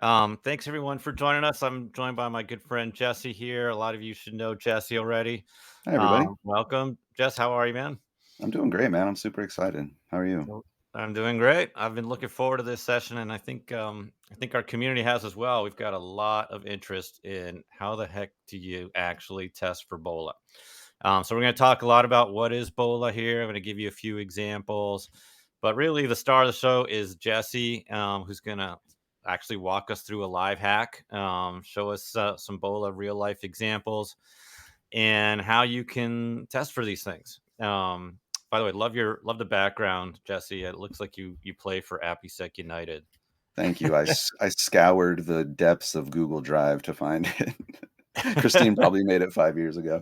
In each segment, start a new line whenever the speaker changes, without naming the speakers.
Thanks everyone for joining us. I'm joined by my good friend Jesse here. A lot of you should know Jesse already.
Hi, everybody.
Welcome, Jess. How are you, man?
I'm doing great, man. I'm super excited. How are you?
Well, I'm doing great. I've been looking forward to this session, and I think our community has as well. We've got a lot of interest in how the heck do you actually test for BOLA. So we're going to talk a lot about what is BOLA here. I'm going to give you a few examples, but really the star of the show is Jesse, who's going to actually walk us through a live hack, show us some BOLA real life examples, and how you can test for these things. By the way, love the background, Jesse. It looks like you play for APIsec United.
Thank you. I scoured the depths of Google Drive to find it. Christine probably made it 5 years ago.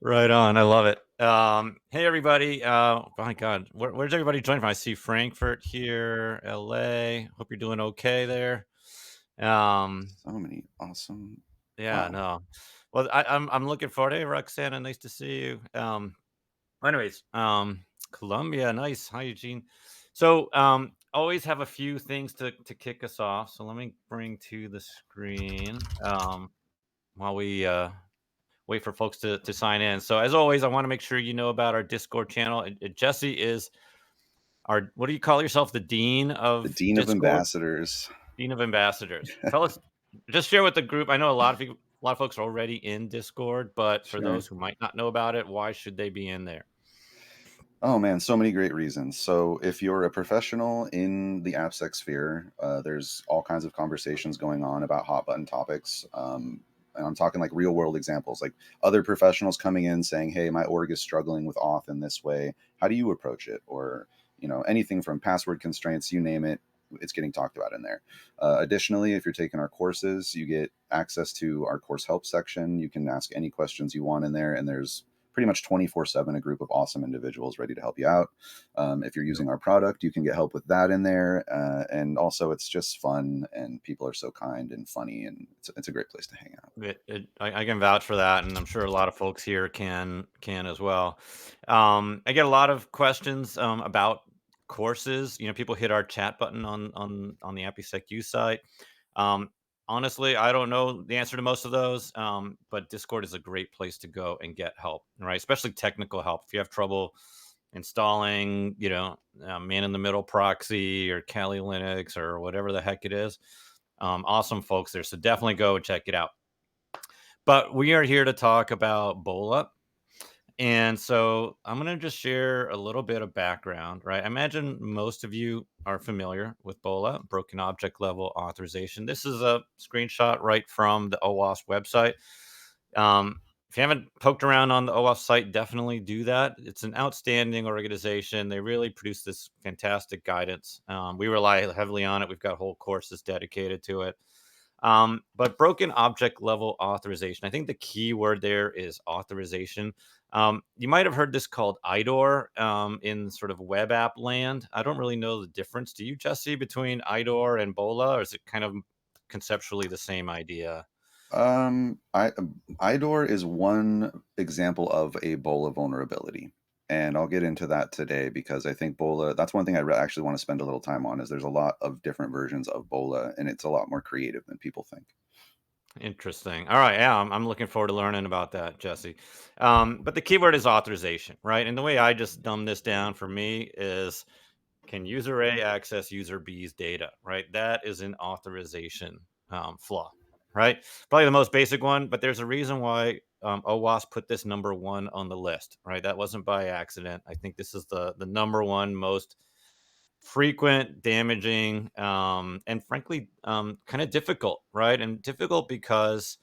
Right on. I love it. Hey everybody. My God, where's everybody joining from? I see Frankfurt here, LA. Hope you're doing okay there. Um,
So many awesome.
yeah,
Wow.
no. Well, I'm looking forward. Hey, Roxana, nice to see you. Anyways, Colombia, nice. Hi, Eugene. So, always have a few things to kick us off. So let me bring to the screen while we wait for folks to sign in. So as always, I want to make sure you know about our Discord channel. Jesse is our, what do you call yourself? The dean
The
of
Dean of
Discord,
Ambassadors.
dean of ambassadors. Tell us, just share with the group. I know a lot of people, a lot of folks are already in Discord, but for
Sure.
those who might not know about it, why should they be in there?
Oh man, so many great reasons. So if you're a professional in the AppSec sphere, there's all kinds of conversations going on about hot button topics. And I'm talking like real world examples, like other professionals coming in saying, "Hey, my org is struggling with auth in this way. How do you approach it?" Or anything from password constraints, you name it. It's getting talked about in there. Additionally, if you're taking our courses, you get access to our course help section. You can ask any questions you want in there, and there's pretty much 24/7 a group of awesome individuals ready to help you out. If you're using our product, you can get help with that in there. And also, it's just fun, and people are so kind and funny, and it's a great place to hang out.
I can vouch for that, and I'm sure a lot of folks here can as well. I get a lot of questions about courses. You know, people hit our chat button on the AppSec U site. Um, Honestly, I don't know the answer to most of those, but Discord is a great place to go and get help, right? Especially technical help. If you have trouble installing, man in the middle proxy or Kali Linux or whatever the heck it is, awesome folks there. So definitely go and check it out. But we are here to talk about BOLA. And so I'm going to just share a little bit of background, right? I imagine most of you are familiar with BOLA, Broken Object Level Authorization. This is a screenshot right from the OWASP website. If you haven't poked around on the OWASP site, definitely do that. It's an outstanding organization. They really produce this fantastic guidance. We rely heavily on it. We've got whole courses dedicated to it. But broken object level authorization, I think the key word there is authorization. You might have heard this called IDOR in sort of web app land. I don't really know the difference. Do you, Jesse, between IDOR and BOLA, or is it kind of conceptually the same idea?
I IDOR is one example of a BOLA vulnerability, and I'll get into that today because I think BOLA. That's one thing I actually want to spend a little time on. Is there's a lot of different versions of BOLA, and it's a lot more creative than people think.
Interesting. All right. Yeah, I'm looking forward to learning about that, Jesse. But the keyword is authorization, right? And the way I just dumb this down for me is, can user A access user B's data, right? That is an authorization flaw, right? Probably the most basic one, but there's a reason why OWASP put this number one on the list, right? That wasn't by accident. I think this is the number one most frequent, damaging, and frankly, kind of difficult, right? And difficult because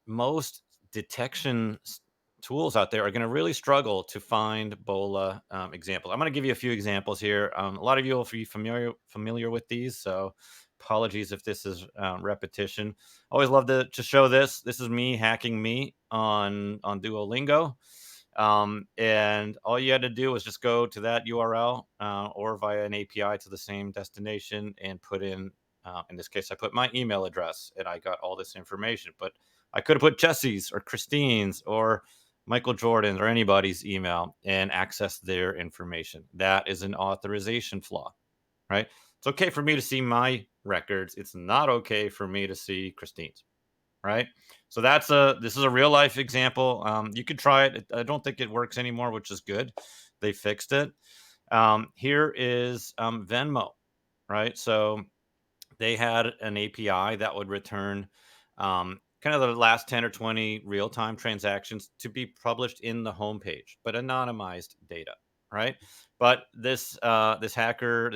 most detection tools out there are going to really struggle to find BOLA examples. I'm going to give you a few examples here. A lot of you will be familiar with these, so apologies if this is repetition. Always love to show this. This is me hacking me on Duolingo. And all you had to do was just go to that URL or via an API to the same destination and put in this case, I put my email address and I got all this information. But I could have put Jesse's or Christine's or Michael Jordan's or anybody's email and access their information. That is an authorization flaw, right? It's okay for me to see my records. It's not okay for me to see Christine's, right? So this is a real life example. You could try it. I don't think it works anymore, which is good. They fixed it. Here is Venmo, right? So they had an API that would return kind of the last 10 or 20 real time transactions to be published in the homepage, but anonymized data, right? But this attacker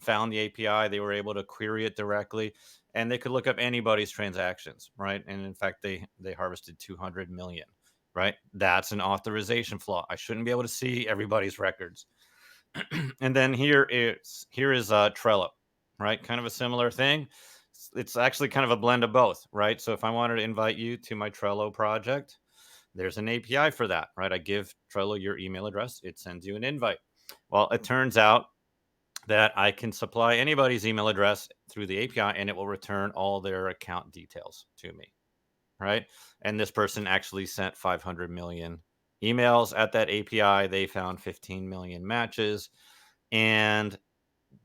found the API. They were able to query it directly, and they could look up anybody's transactions, right? And in fact, they harvested 200 million. Right, that's an authorization flaw. I shouldn't be able to see everybody's records. And then here is Trello, right? Kind of a similar thing. It's actually kind of a blend of both, right? So if I wanted to invite you to my Trello project, there's an API for that, right? I give Trello your email address, it sends you an invite. Well, it turns out that I can supply anybody's email address through the API and it will return all their account details to me, right? And this person actually sent 500 million emails at that API. They found 15 million matches and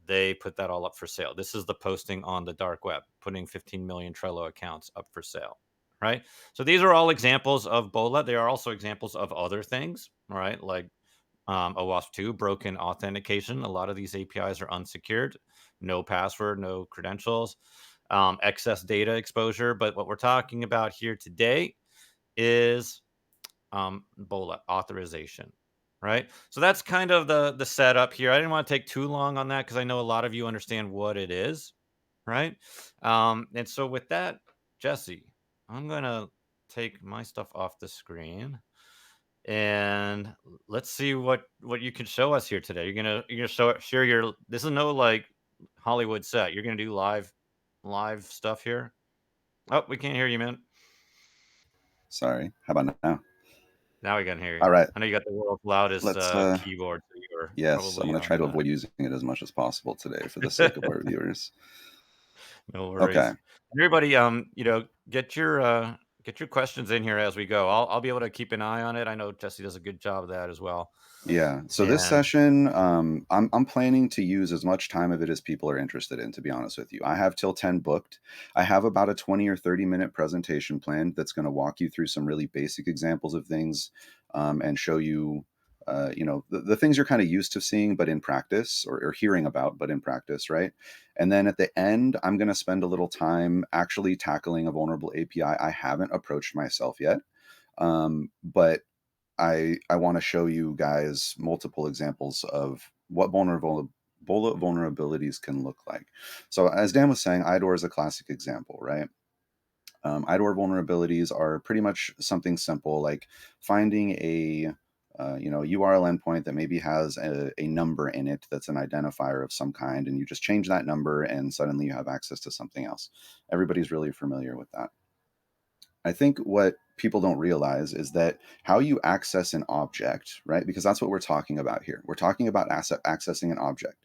they put that all up for sale. This is the posting on the dark web, putting 15 million Trello accounts up for sale, right? So these are all examples of BOLA. They are also examples of other things, right? Like OWASP 2, broken authentication. A lot of these APIs are unsecured, no password, no credentials, excess data exposure. But what we're talking about here today is BOLA authorization, right? So that's kind of the setup here. I didn't want to take too long on that because I know a lot of you understand what it is, right? And so with that, Jesse, I'm gonna take my stuff off the screen and let's see what you can show us here today. You're gonna share your. This is no like Hollywood set. You're gonna do live stuff here. Oh, we can't hear you, man.
Sorry. How about now?
Now we can hear you.
All right.
I know you got the world's loudest
Let's
keyboard, so you're
yes, I'm
probably
going to try
on.
to avoid using it as much as possible today for the sake of our viewers.
No
Okay.
worries. Everybody, get your questions in here as we go. I'll be able to keep an eye on it. I know Jesse does a good job of that as well.
Yeah. So this
And
session, I'm planning to use as much time of it as people are interested in, to be honest with you. I have till 10 booked. I have about a 20 or 30-minute presentation planned that's going to walk you through some really basic examples of things and show you, the things you're kind of used to seeing, but in practice, or hearing about, but in practice, right? And then at the end, I'm going to spend a little time actually tackling a vulnerable API I haven't approached myself yet. But I want to show you guys multiple examples of what bullet vulnerabilities can look like. So as Dan was saying, IDOR is a classic example, right? IDOR vulnerabilities are pretty much something simple like finding a URL endpoint that maybe has a number in it that's an identifier of some kind, and you just change that number and suddenly you have access to something else. Everybody's really familiar with that. I think what people don't realize is that how you access an object, right? Because that's what we're talking about here. We're talking about accessing an object.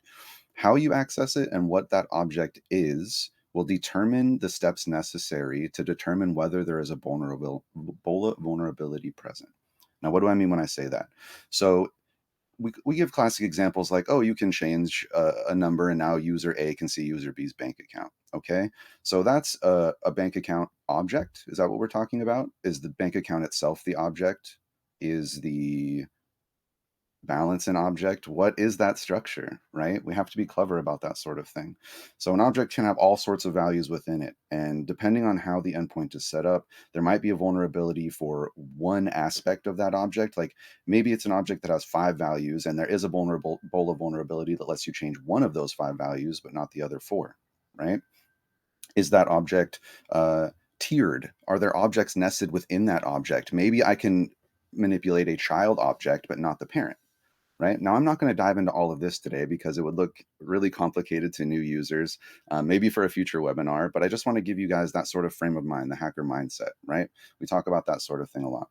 How you access it and what that object is will determine the steps necessary to determine whether there is a BOLA vulnerability present. Now, what do I mean when I say that? So we give classic examples like, oh, you can change a number and now user A can see user B's bank account. Okay, so that's a bank account object. Is that what we're talking about? Is the bank account itself the object? Is the balance an object? What is that structure, right? We have to be clever about that sort of thing. So an object can have all sorts of values within it. And depending on how the endpoint is set up, there might be a vulnerability for one aspect of that object. Like maybe it's an object that has 5 values and there is a BOLA vulnerability that lets you change one of those 5 values, but not the other 4, right? Is that object tiered? Are there objects nested within that object? Maybe I can manipulate a child object, but not the parent. Right now, I'm not going to dive into all of this today because it would look really complicated to new users, maybe for a future webinar, but I just want to give you guys that sort of frame of mind, the hacker mindset, right? We talk about that sort of thing a lot.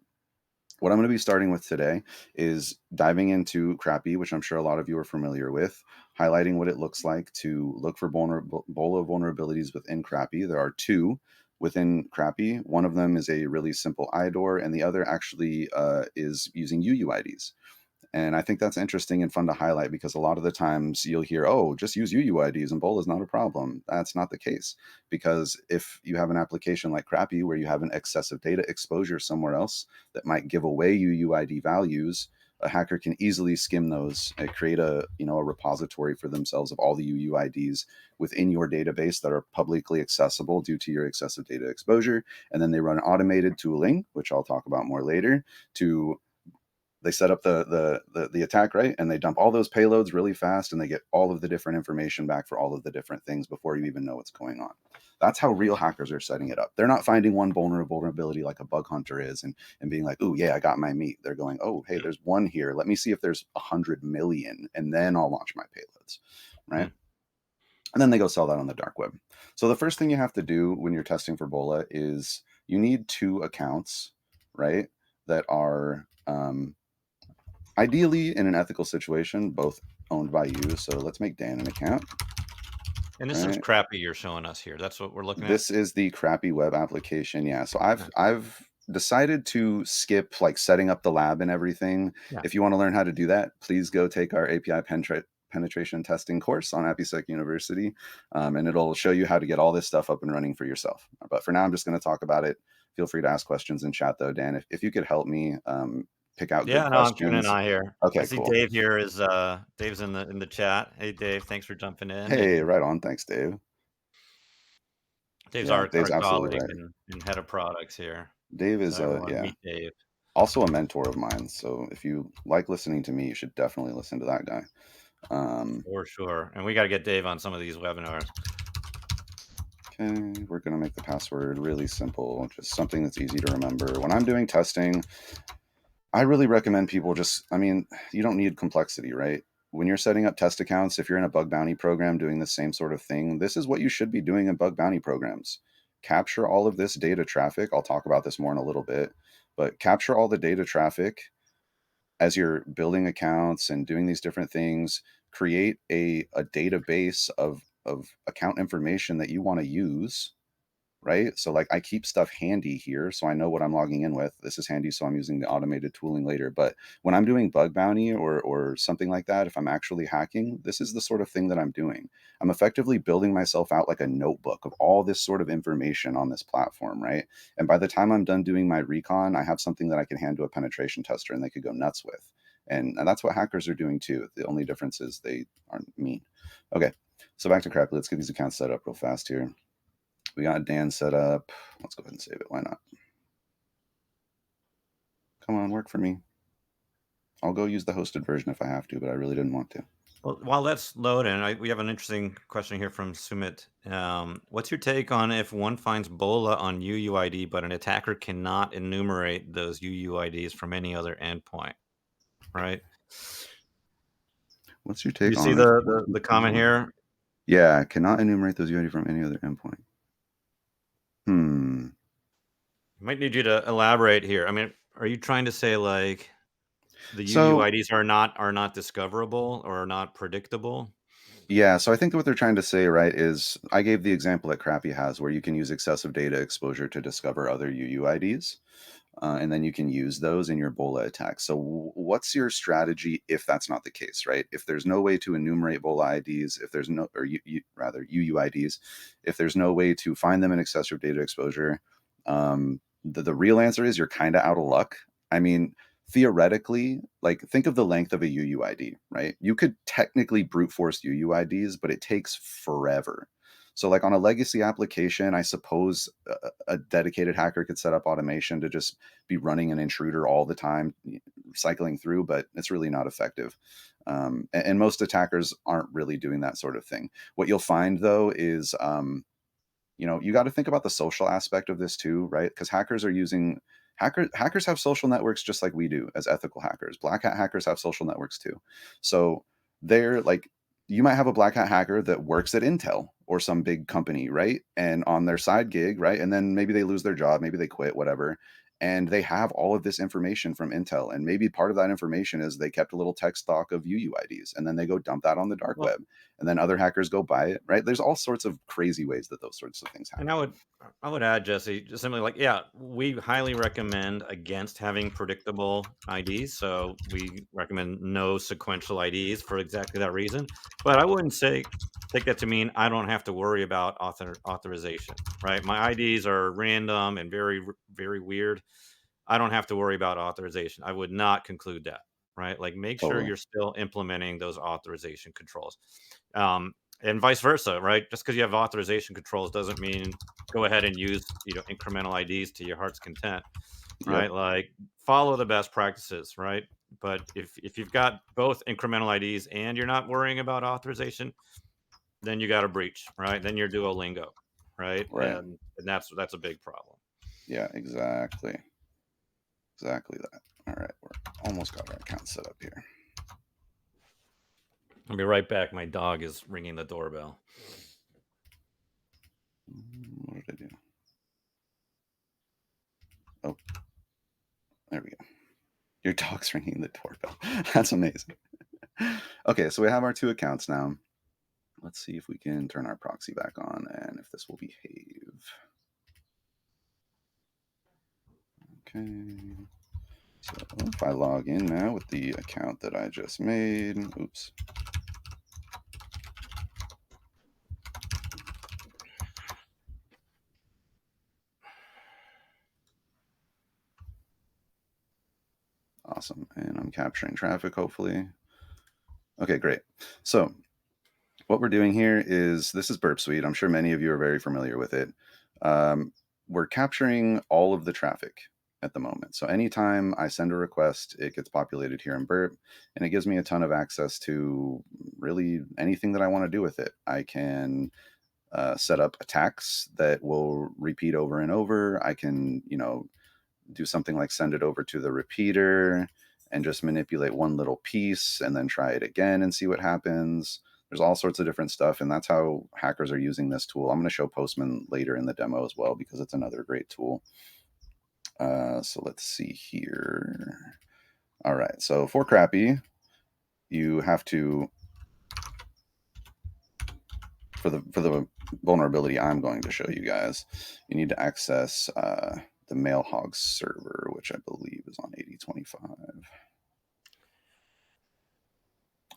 What I'm going to be starting with today is diving into Crappy, which I'm sure a lot of you are familiar with, highlighting what it looks like to look for BOLA vulnerabilities within Crappy. There are 2 within Crappy. One of them is a really simple IDOR, and the other actually is using UUIDs. And I think that's interesting and fun to highlight because a lot of the times you'll hear, oh, just use UUIDs and BOLA is not a problem. That's not the case. Because if you have an application like Crappy where you have an excessive data exposure somewhere else that might give away UUID values, a hacker can easily skim those and create a repository for themselves of all the UUIDs within your database that are publicly accessible due to your excessive data exposure. And then they run automated tooling, which I'll talk about more later, to they set up the attack, right, and they dump all those payloads really fast, and they get all of the different information back for all of the different things before you even know what's going on. That's how real hackers are setting it up. They're not finding one vulnerability like a bug hunter is and being like, oh yeah, I got my meat. They're going, oh hey, there's one here, let me see if there's 100 million, and then I'll launch my payloads, right?
Mm.
And then they go sell that on the dark web. So the first thing you have to do when you're testing for BOLA is you need 2 accounts, right, that are ideally in an ethical situation, both owned by you. So let's make Dan an account,
And this is
right?
Crappy you're showing us here. That's what we're looking at?
This is the Crappy web application. Yeah. So
Yeah.
I've decided to skip like setting up the lab and everything.
Yeah.
If you want to learn how to do that, please go take our API penetration testing course on APIsec University, and it'll show you how to get all this stuff up and running for yourself. But for now, I'm just going to talk about it. Feel free to ask questions in chat though, Dan. If you could help me pick out good
Yeah, no, I'm keeping an
questions.
eye here. I
Okay,
see
cool.
Dave here is, Dave's in the chat. Hey, Dave, thanks for jumping in.
Hey, right on. Thanks, Dave.
Dave's
Yeah, Dave's
our
absolutely
colleague
right.
and head of products here.
Dave
So
is
everyone
yeah,
meet Dave.
also a mentor of mine. So if you like listening to me, you should definitely listen to that guy. Um,
For sure. And we gotta get Dave on some of these webinars.
okay, we're gonna make the password really simple, just something that's easy to remember. When I'm doing testing, I really recommend people I mean, you don't need complexity, right? When you're setting up test accounts, if you're in a bug bounty program doing the same sort of thing, this is what you should be doing in bug bounty programs. Capture all of this data traffic. I'll talk about this more in a little bit, but capture all the data traffic as you're building accounts and doing these different things. Create a database of account information that you want to use, right? So like I keep stuff handy here so I know what I'm logging in with. This is handy so I'm using the automated tooling later. But when I'm doing bug bounty or something like that, if I'm actually hacking, this is the sort of thing that I'm doing. I'm effectively building myself out like a notebook of all this sort of information on this platform, right? And by the time I'm done doing my recon, I have something that I can hand to a penetration tester and they could go nuts with. And that's what hackers are doing too. The only difference is they aren't mean. Okay, so back to Crappy. Let's get these accounts set up real fast here. We got Dan set up. Let's go ahead and save it. Why not? Come on, work for me. I'll go use the hosted version if I have to, but I really didn't want to.
Well, while that's loading, we have an interesting question here from Sumit. What's your take on if one finds BOLA on UUID, but an attacker cannot enumerate those UUIDs from any other endpoint, right?
What's your
You
take
see
on it?
the comment here?
Yeah, cannot enumerate those UID from any other endpoint. Hmm.
Might need you to elaborate here. I mean, are you trying to say like the
So
UUIDs are not discoverable or not predictable?
yeah, so I think what they're trying to say, right, is I gave the example that Crappy has where you can use excessive data exposure to discover other UUIDs. And then you can use those in your BOLA attack. So, what's your strategy if that's not the case, right? If there's no way to enumerate BOLA IDs, if there's no, or rather UUIDs, if there's no way to find them in excessive data exposure, the real answer is you're kind of out of luck. I mean, theoretically, like think of the length of a UUID, right? You could technically brute force UUIDs, but it takes forever. So, like on a legacy application, I suppose a dedicated hacker could set up automation to just be running an intruder all the time, cycling through, but it's really not effective. And most attackers aren't really doing that sort of thing. What you'll find though is, you got to think about the social aspect of this too, right? Because hackers have social networks just like we do as ethical hackers. Black hat hackers have social networks too. So they're like, you might have a black hat hacker that works at Intel or some big company, right? And on their side gig, right? And then maybe they lose their job, maybe they quit, whatever. And they have all of this information from Intel. And maybe part of that information is they kept a little text stock of UUIDs, and then they go dump that on the dark
Well,
web. And then other hackers go buy it, right? There's all sorts of crazy ways that those sorts of things
and
happen.
I would add, Jesse, just simply like, yeah, we highly recommend against having predictable IDs. So we recommend no sequential IDs for exactly that reason. But I wouldn't say take that to mean I don't have to worry about authorization, right? My IDs are random and very weird. I don't have to worry about authorization. I would not conclude that, right? Like make sure
Totally.
you're still implementing those authorization controls. And vice versa, right? Just because you have authorization controls doesn't mean go ahead and use, incremental IDs to your heart's content,
Yep.
right? Like follow the best practices, right? But if you've got both incremental IDs and you're not worrying about authorization, then you got a breach, right? Then you're Duolingo, right?
Right.
And that's a big problem.
Yeah, exactly. Exactly that. All right. We're almost got our account set up here.
I'll be right back. My dog is ringing the doorbell.
What did I do? Oh, there we go. Your dog's ringing the doorbell. That's amazing. Okay, so we have our two accounts now. Let's see if we can turn our proxy back on and if this will behave. Okay. So if I log in now with the account that I just made, oops. Awesome. And I'm capturing traffic, hopefully. Okay, great. So what we're doing here is this is Burp Suite. I'm sure many of you are very familiar with it. We're capturing all of the traffic at the moment. So anytime I send a request, it gets populated here in Burp, and it gives me a ton of access to really anything that I want to do with it. I can set up attacks that will repeat over and over. I can, do something like send it over to the repeater and just manipulate one little piece and then try it again and see what happens. There's all sorts of different stuff, and that's how hackers are using this tool. I'm going to show Postman later in the demo as well because it's another great tool. So let's see here. All right, so for crappy, you have to, for the vulnerability I'm going to show you guys, you need to access the Mailhog server, which I believe is on 8025.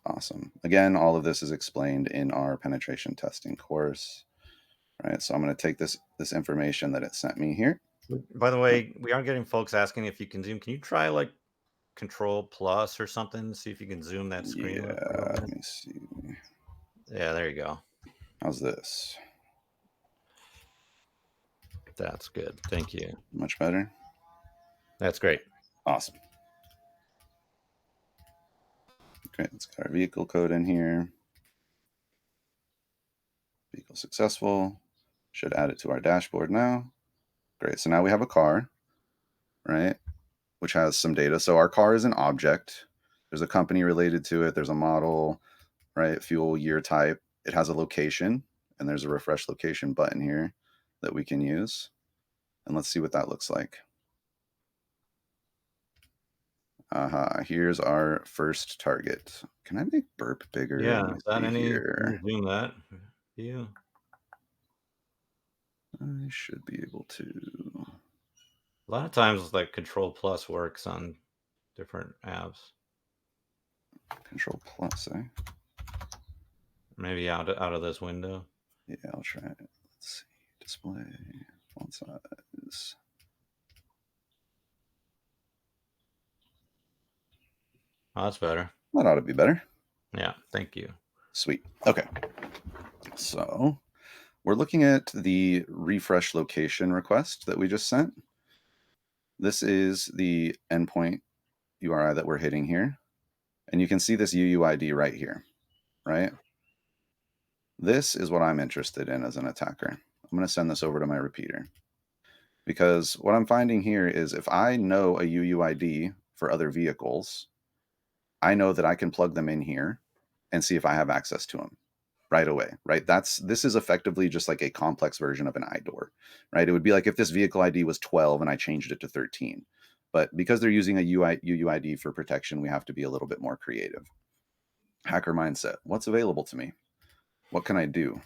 Awesome. Again, all of this is explained in our penetration testing course. All right, so I'm going to take this information that it sent me here.
By the way, we are getting folks asking if you can zoom. Can you try like Control Plus or something? See if you can zoom that screen a little
Yeah,
bit.
let me see.
Yeah, there you go.
How's this?
That's good. Thank you.
Much better?
That's great.
Awesome. Okay, let's get our vehicle code in here. Vehicle successful. Should add it to our dashboard now. Great. So now we have a car, right? Which has some data. So our car is an object. There's a company related to it. There's a model, right? Fuel, year, type. It has a location, and there's a refresh location button here that we can use. And let's see what that looks like. Here's our first target. Can I make Burp bigger?
Yeah.
Let me
Is that
see
any? Can
here.
you zoom that? Yeah.
I should be able to.
A lot of times, like Control Plus works on different apps.
Control plus, eh?
Maybe out of this window.
Yeah, I'll try it. Let's see. Display, font size.
Oh, that's better.
That ought to be better.
Yeah. Thank you.
Sweet. Okay. So we're looking at the refresh location request that we just sent. This is the endpoint URI that we're hitting here. And you can see this UUID right here, right? This is what I'm interested in as an attacker. I'm going to send this over to my repeater. Because what I'm finding here is if I know a UUID for other vehicles, I know that I can plug them in here and see if I have access to them, right away, right? This is effectively just like a complex version of an IDOR, right? It would be like if this vehicle ID was 12 and I changed it to 13. But because they're using a UUID for protection, we have to be a little bit more creative. Hacker mindset. What's available to me? What can I do?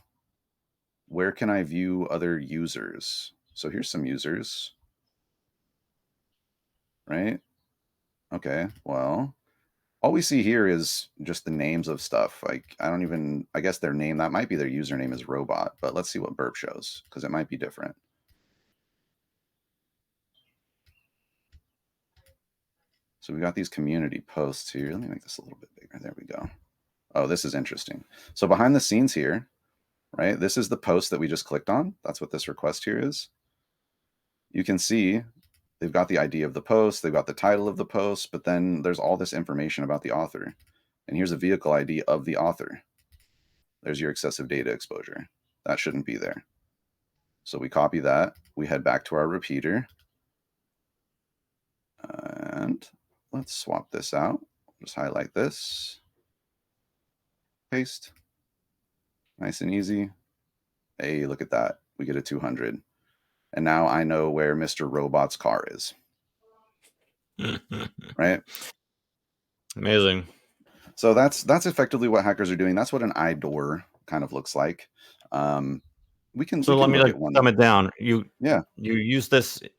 Where can I view other users? So here's some users, right? Okay, well, all we see here is just the names of stuff. Like, I guess their name, that might be their username is robot, but let's see what Burp shows because it might be different. So we got these community posts here. Let me make this a little bit bigger. There we go. Oh, this is interesting. So behind the scenes here, right? This is the post that we just clicked on. That's what this request here is. You can see they've got the ID of the post, they've got the title of the post, but then there's all this information about the author. And here's a vehicle ID of the author. There's your excessive data exposure. That shouldn't be there. So we copy that. We head back to our repeater. And let's swap this out. Just highlight this. Paste. Nice and easy. Hey, look at that. We get a 200. And now I know where Mr. Robot's car is, right?
Amazing.
So that's effectively what hackers are doing. That's what an IDOR kind of looks like. Um, we
So let
can
me
look
like
at one.
dumb it down.
Yeah,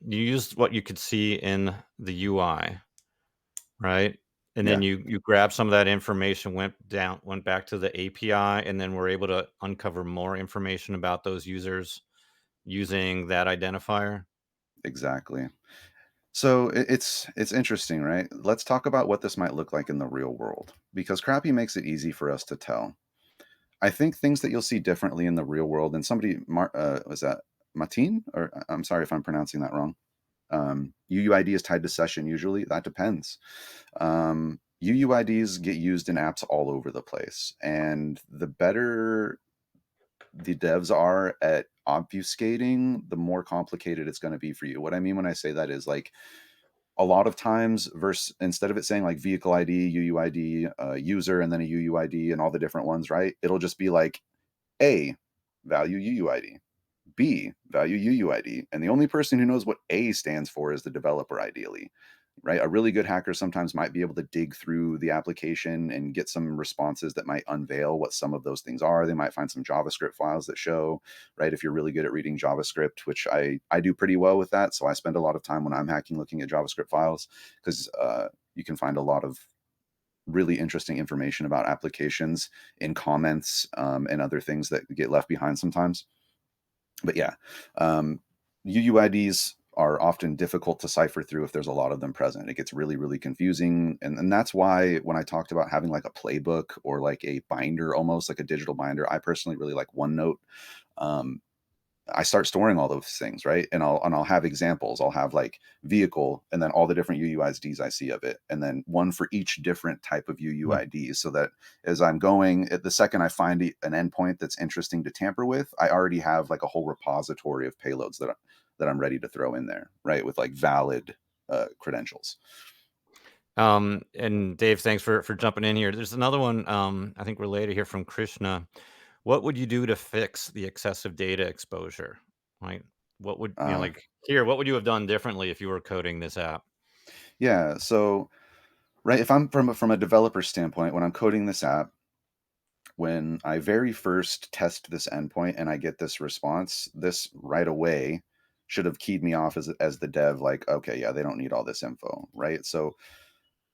You used what you could see in the UI, right? And then
yeah,
you grabbed some of that information, went back to the API, and then were able to uncover more information about those users using that identifier.
exactly. So it's interesting, right? Let's talk about what this might look like in the real world because Crappy makes it easy for us to tell. I think things that you'll see differently in the real world, and somebody, was that Martin? Or I'm sorry if I'm pronouncing that wrong. UUID is tied to session usually. That depends. UUIDs get used in apps all over the place. And the better the devs are at obfuscating, the more complicated it's going to be for you. What I mean when I say that is like a lot of times versus instead of it saying like vehicle ID, UUID, user, and then a UUID and all the different ones, right? It'll just be like A value UUID, B value UUID, and the only person who knows what A stands for is the developer, ideally, right? A really good hacker sometimes might be able to dig through the application and get some responses that might unveil what some of those things are. They might find some JavaScript files that show, right? If you're really good at reading JavaScript, which I do pretty well with that, so I spend a lot of time when I'm hacking looking at JavaScript files because you can find a lot of really interesting information about applications in comments and other things that get left behind sometimes. But yeah, UUIDs are often difficult to cipher through if there's a lot of them present. It gets really, really confusing. And that's why when I talked about having like a playbook or like a binder, almost like a digital binder, I personally really like OneNote. Um, I start storing all those things, right? And I'll have examples. I'll have like vehicle and then all the different UUIDs I see of it, and then one for each different type of UUID, so that as I'm going, at the second I find an endpoint that's interesting to tamper with, I already have like a whole repository of payloads that I'm ready to throw in there, right? With like valid credentials.
And Dave, thanks for jumping in here. There's another one, I think related here from Krishna. What would you do to fix the excessive data exposure? Right? What would
Uh,
like here? What would you have done differently if you were coding this app?
yeah. So right, if I'm from a developer standpoint, when I'm coding this app, when I very first test this endpoint and I get this response, this right away should have keyed me off as the dev, like, okay, yeah, they don't need all this info, right? So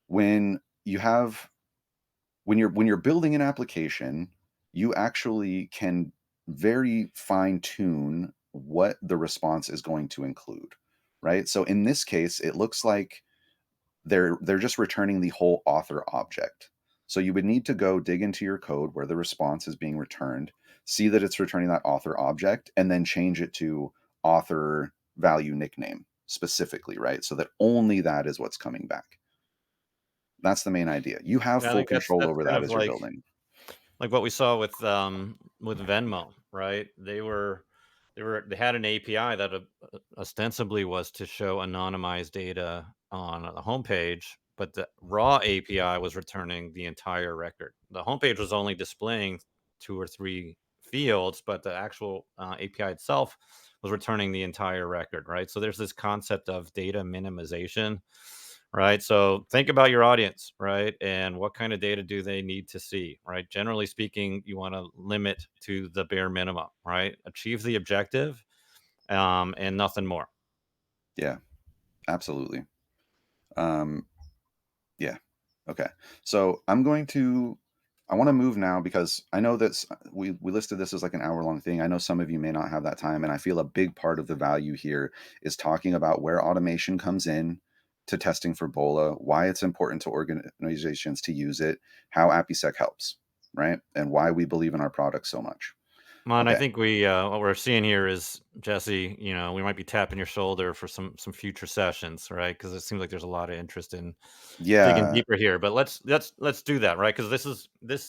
when you have when you're building an application, you actually can very fine tune what the response is going to include, right? So in this case, it looks like they're just returning the whole author object. So you would need to go dig into your code where the response is being returned, see that it's returning that author object, and then change it to author value nickname specifically, right? So that only that is what's coming back. That's the main idea. You have
Yeah, I
full
think
control
that's
over
kind
that
of
as you're building.
like what we saw with Venmo, right? They had an API that ostensibly was to show anonymized data on the homepage, but the raw API was returning the entire record. The homepage was only displaying 2 or 3 fields, but the actual API itself was returning the entire record, right? So there's this concept of data minimization, right? So think about your audience, right? And what kind of data do they need to see, right? Generally speaking, you want to limit to the bare minimum, right? Achieve the objective, and nothing more.
Yeah, absolutely. Um, Yeah. Okay. So I want to move now because I know that we listed this as like an hour-long thing. I know some of you may not have that time, and I feel a big part of the value here is talking about where automation comes in to testing for BOLA, why it's important to organizations to use it, how APIsec helps, right? And why we believe in our product so much.
Man, I
Okay.
think we what we're seeing here is Jesse. We might be tapping your shoulder for some future sessions, right? Because it seems like there's a lot of interest in digging
Yeah.
deeper here. But let's do that, right? Because this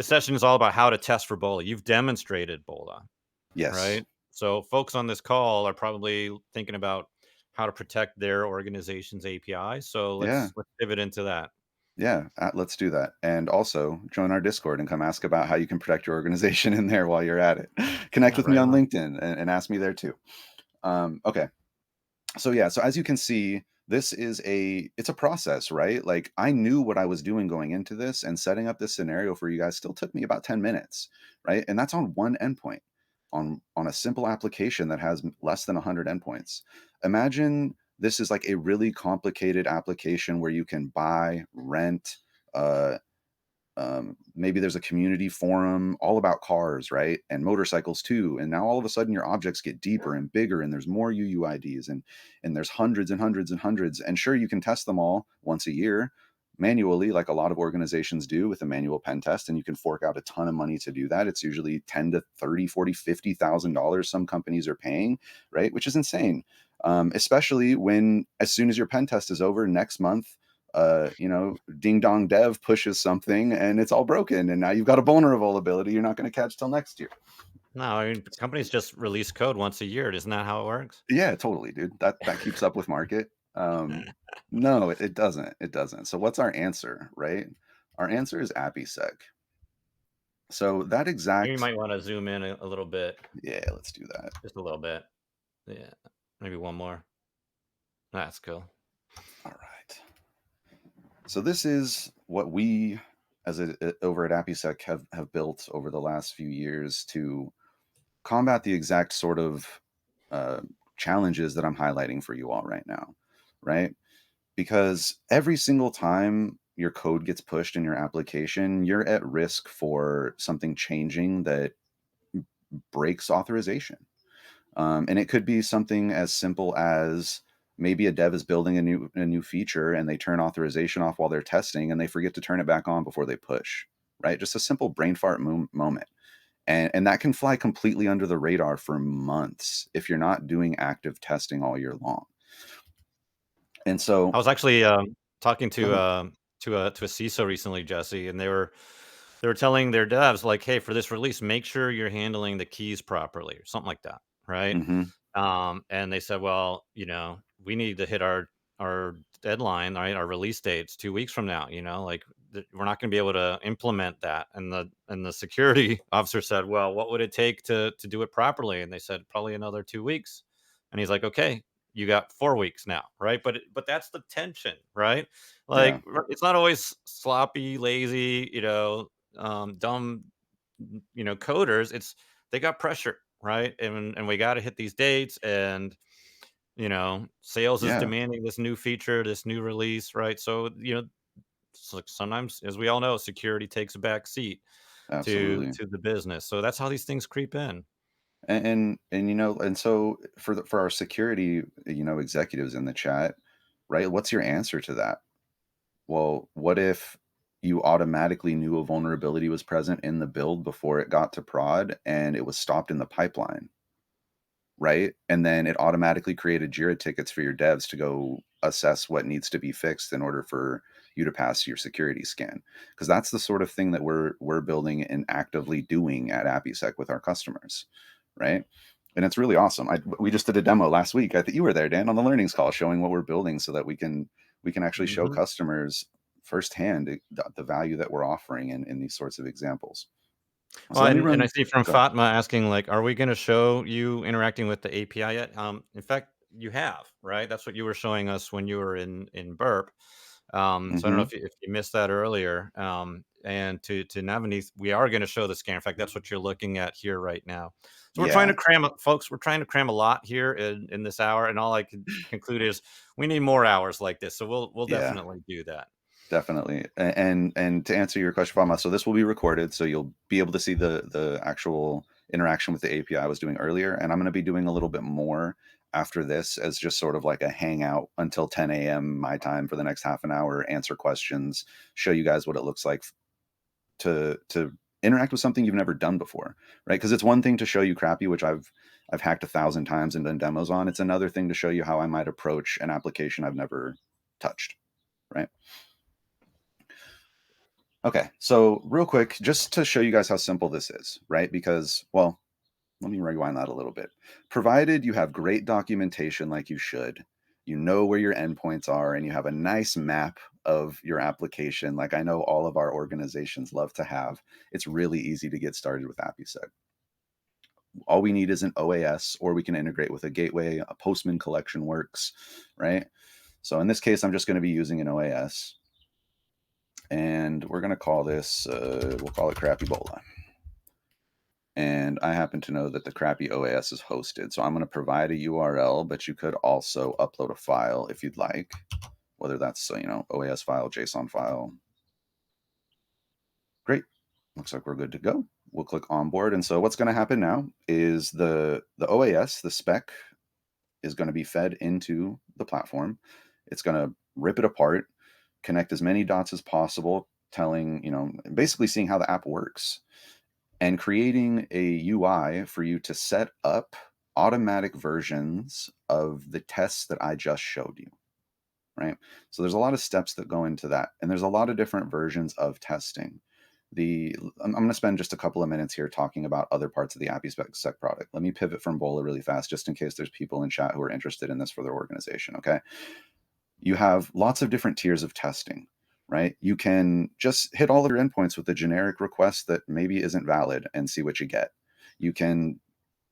session is all about how to test for BOLA. You've demonstrated BOLA,
Yes.
right? So folks on this call are probably thinking about how to protect their organization's API. So
Yeah.
let's pivot into that.
Yeah, let's do that. And also join our Discord and come ask about how you can protect your organization in there while you're at it. Connect
Yeah,
with me
right
on
on.
LinkedIn and ask me there too. Okay. So yeah, so as you can see, it's a process, right? Like I knew what I was doing going into this, and setting up this scenario for you guys still took me about 10 minutes, right? And that's on one endpoint, on a simple application that has less than 100 endpoints. Imagine this is like a really complicated application where you can buy, rent, uh, maybe there's a community forum all about cars, right? And motorcycles too. And now all of a sudden your objects get deeper and bigger, and there's more UUIDs, and there's hundreds and hundreds and hundreds. And sure, you can test them all once a year manually, like a lot of organizations do with a manual pen test, and you can fork out a ton of money to do that. It's usually 10 to 30, 40, $50,000 some companies are paying, right? Which is insane. Especially when as soon as your pen test is over next month, ding dong dev pushes something and it's all broken, and now you've got a vulnerability you're not going to catch till next year.
No, I mean companies just release code once a year. Isn't that how it works?
Yeah, totally, dude. That keeps up with market. No, it doesn't. It doesn't. So what's our answer, right? Our answer is AppSec. So that
Maybe you
exact
might want to zoom in a little bit,
yeah, let's do that.
just a little bit. Yeah, maybe one more. That's cool.
All right. So this is what we over at AppSec have built over the last few years to combat the exact sort of uh, challenges that I'm highlighting for you all right now, right? Because every single time your code gets pushed in your application, you're at risk for something changing that breaks authorization. And it could be something as simple as maybe a dev is building a new feature and they turn authorization off while they're testing and they forget to turn it back on before they push, right? Just a simple brain fart moment. And that can fly completely under the radar for months if you're not doing active testing all year long. And
I
so,
was actually talking
go ahead.
to a CISO recently, Jesse, and they were telling their devs like, "Hey, for this release, make sure you're handling the keys properly," or something like that, right?
Hmm.
And they said, "Well, we need to hit our deadline, right? Our release date's 2 weeks from now. Like we're not going to be able to implement that." And the security officer said, "Well, what would it take to do it properly?" And they said, "Probably another 2 weeks." And he's like, "Okay, you got 4 weeks now, right?" But that's the tension, right?
Yeah,
Like it's not always sloppy, lazy, dumb, coders. It's they got pressure, right? And we got to hit these dates, and sales is
yeah,
demanding this new feature, this new release, right? So sometimes, as we all know, security takes a back seat to
absolutely.
to the business. So that's how these things creep in.
And so for our security, executives in the chat, right? What's your answer to that? Well, what if you automatically knew a vulnerability was present in the build before it got to prod and it was stopped in the pipeline, right? And then it automatically created Jira tickets for your devs to go assess what needs to be fixed in order for you to pass your security scan. Because that's the sort of thing that we're building and actively doing at AppSec with our customers, right? And it's really awesome. We just did a demo last week. I think you were there, Dan, on the learnings call, showing what we're building so that we can actually show
Mhm.
customers firsthand the value that we're offering in these sorts of examples. So
Well,
let me
and I
run.
see from
Go ahead.
Fatma asking, like, "Are we gonna show you interacting with the API yet?" In fact, you have, right? That's what you were showing us when you were in Burp. So I don't know
Hmm.
if you missed that earlier. And to Navneet, we are gonna show the scanner. In fact, that's what you're looking at here right now. So we're trying to
Yeah,
cram folks, we're trying to cram a lot here in this hour, and all I can conclude is we need more hours like this. So we'll
yeah.
definitely do that.
Definitely. And to answer your question, Fama, so this will be recorded, so you'll be able to see the actual interaction with the API I was doing earlier. And I'm going to be doing a little bit more after this as just sort of like a hangout until 10 a.m. my time for the next half an hour, answer questions, show you guys what it looks like to interact with something you've never done before, right? Because it's one thing to show you crappy, which I've hacked 1,000 times and done demos on. It's another thing to show you how I might approach an application I've never touched, right? Okay, so real quick, just to show you guys how simple this is, right? Because, well, let me rewind that a little bit. Provided you have great documentation like you should, you know where your endpoints are, and you have a nice map of your application, like I know all of our organizations love to have, it's really easy to get started with APIsec. All we need is an OAS, or we can integrate with a gateway, a Postman collection works, right? So in this case, I'm just going to be using an OAS. And we're going to call this, we'll call it Crappy BOLA. And I happen to know that the Crappy OAS is hosted. So I'm going to provide a URL, but you could also upload a file if you'd like, whether that's, OAS file, JSON file. Great. Looks like we're good to go. We'll click onboard. And so what's going to happen now is the OAS, the spec, is going to be fed into the platform. It's going to rip it apart, connect as many dots as possible, telling, basically seeing how the app works and creating a UI for you to set up automatic versions of the tests that I just showed you, right? So there's a lot of steps that go into that, and there's a lot of different versions of testing. I'm going to spend just a couple of minutes here talking about other parts of the APIsec product. Let me pivot from BOLA really fast, just in case there's people in chat who are interested in this for their organization, okay? You have lots of different tiers of testing, right? You can just hit all of your endpoints with a generic request that maybe isn't valid and see what you get. You can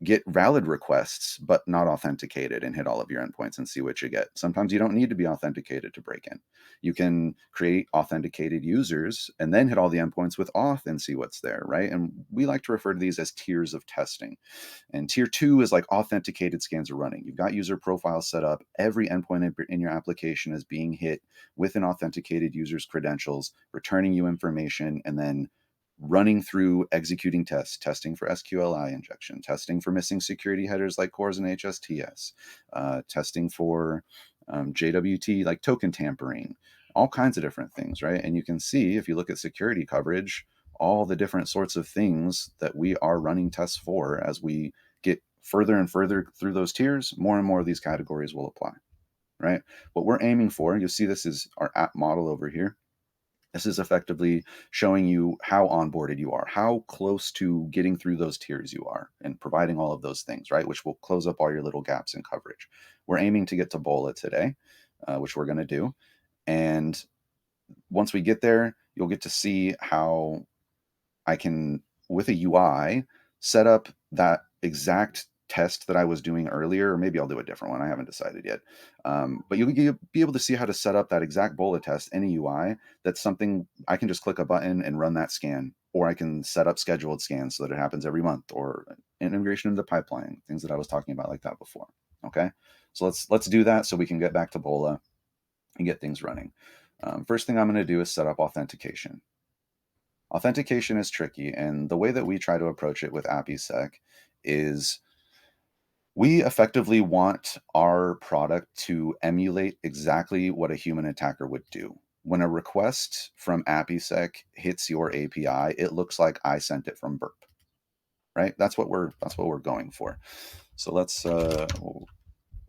get valid requests but not authenticated and hit all of your endpoints and see what you get. Sometimes you don't need to be authenticated to break in. You can create authenticated users and then hit all the endpoints with auth and see what's there, right? And we like to refer to these as tiers of testing. And tier 2 is like authenticated scans are running. You've got user profiles set up. Every endpoint in your application is being hit with an authenticated user's credentials, returning you information, and then running through executing tests, testing for SQLI injection, testing for missing security headers like CORS and HSTS, testing for JWT like token tampering, all kinds of different things, right? And you can see if you look at security coverage, all the different sorts of things that we are running tests for. As we get further and further through those tiers, more and more of these categories will apply, right? What we're aiming for, you'll see this is our app model over here. This is effectively showing you how onboarded you are, how close to getting through those tiers you are, and providing all of those things, right? Which will close up all your little gaps in coverage. We're aiming to get to BOLA today, which we're going to do. And once we get there, you'll get to see how I can, with a UI, set up that exact test that I was doing earlier, or maybe I'll do a different one. I haven't decided yet. But you'll be able to see how to set up that exact BOLA test in a UI. That's something I can just click a button and run that scan, or I can set up scheduled scans so that it happens every month, or integration into the pipeline, things that I was talking about like that before. Okay, so let's do that so we can get back to BOLA and get things running. First thing I'm going to do is set up authentication. Authentication is tricky, and the way that we try to approach it with APIsec is we effectively want our product to emulate exactly what a human attacker would do. When a request from APIsec hits your API, it looks like I sent it from Burp, right? That's what we're going for. So let's we'll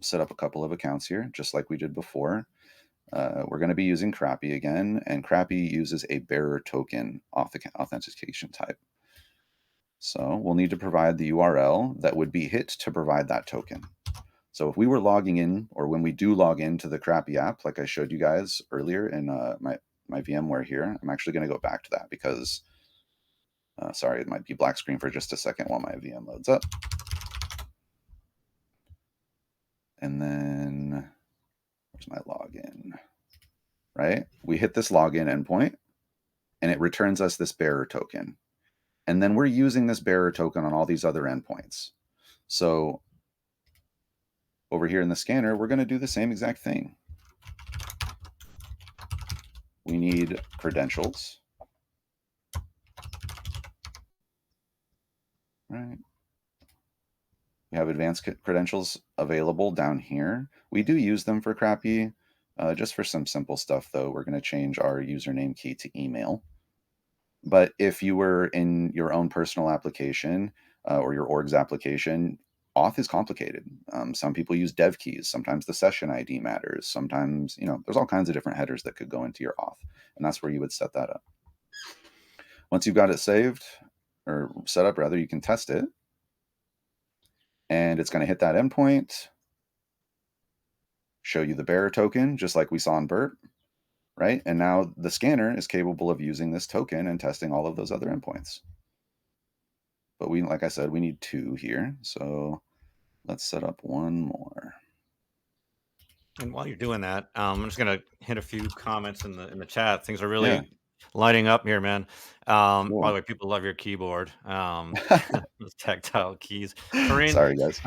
set up a couple of accounts here, just like we did before. We're going to be using Crappy again, and Crappy uses a bearer token authentication type. So we'll need to provide the URL that would be hit to provide that token. So if we were logging in, or when we do log into the Crappy app, like I showed you guys earlier in my VMware here, I'm actually going to go back to that because Sorry, it might be black screen for just a second while my VM loads up. And then where's my login? Right? We hit this login endpoint and it returns us this bearer token. And then we're using this bearer token on all these other endpoints. So over here in the scanner, we're going to do the same exact thing. We need credentials. Right. We have advanced credentials available down here. We do use them for crappy. Just for some simple stuff, though, we're going to change our username key to email. But if you were in your own personal application or your org's application, auth is complicated. Some people use dev keys. Sometimes the session ID matters. Sometimes, there's all kinds of different headers that could go into your auth. And that's where you would set that up. Once you've got it saved or set up, rather, you can test it. And it's going to hit that endpoint, show you the bearer token, just like we saw in Burp, right? And now the scanner is capable of using this token and testing all of those other endpoints. But like I said, we need 2 here. So let's set up one more.
And while you're doing that, I'm just gonna hit a few comments in the chat. Things are really lighting up here, man. By the way, people love your keyboard. Those tactile keys. Corinne,
Sorry, guys.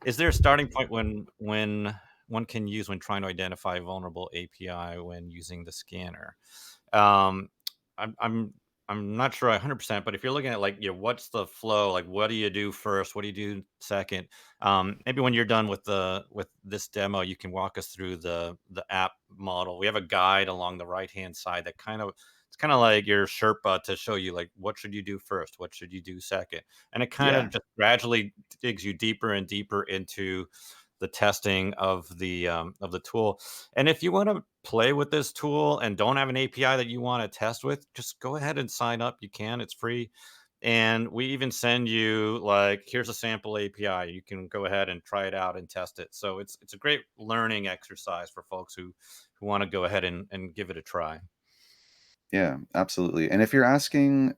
is there a starting point when one can use when trying to identify a vulnerable API when using the scanner? Um, I'm not sure 100%, but if you're looking at like, what's the flow? Like, what do you do first? What do you do second? Maybe when you're done with this demo, you can walk us through the app model. We have a guide along the right hand side that it's kind of like your Sherpa to show you like what should you do first, what should you do second, and it kind of just gradually digs you deeper and deeper into the testing of the tool. And if you want to play with this tool and don't have an API that you want to test with, just go ahead and sign up. You can, it's free. And we even send you like, here's a sample API. You can go ahead and try it out and test it. So it's a great learning exercise for folks who want to go ahead and give it a try.
Yeah, absolutely. And if you're asking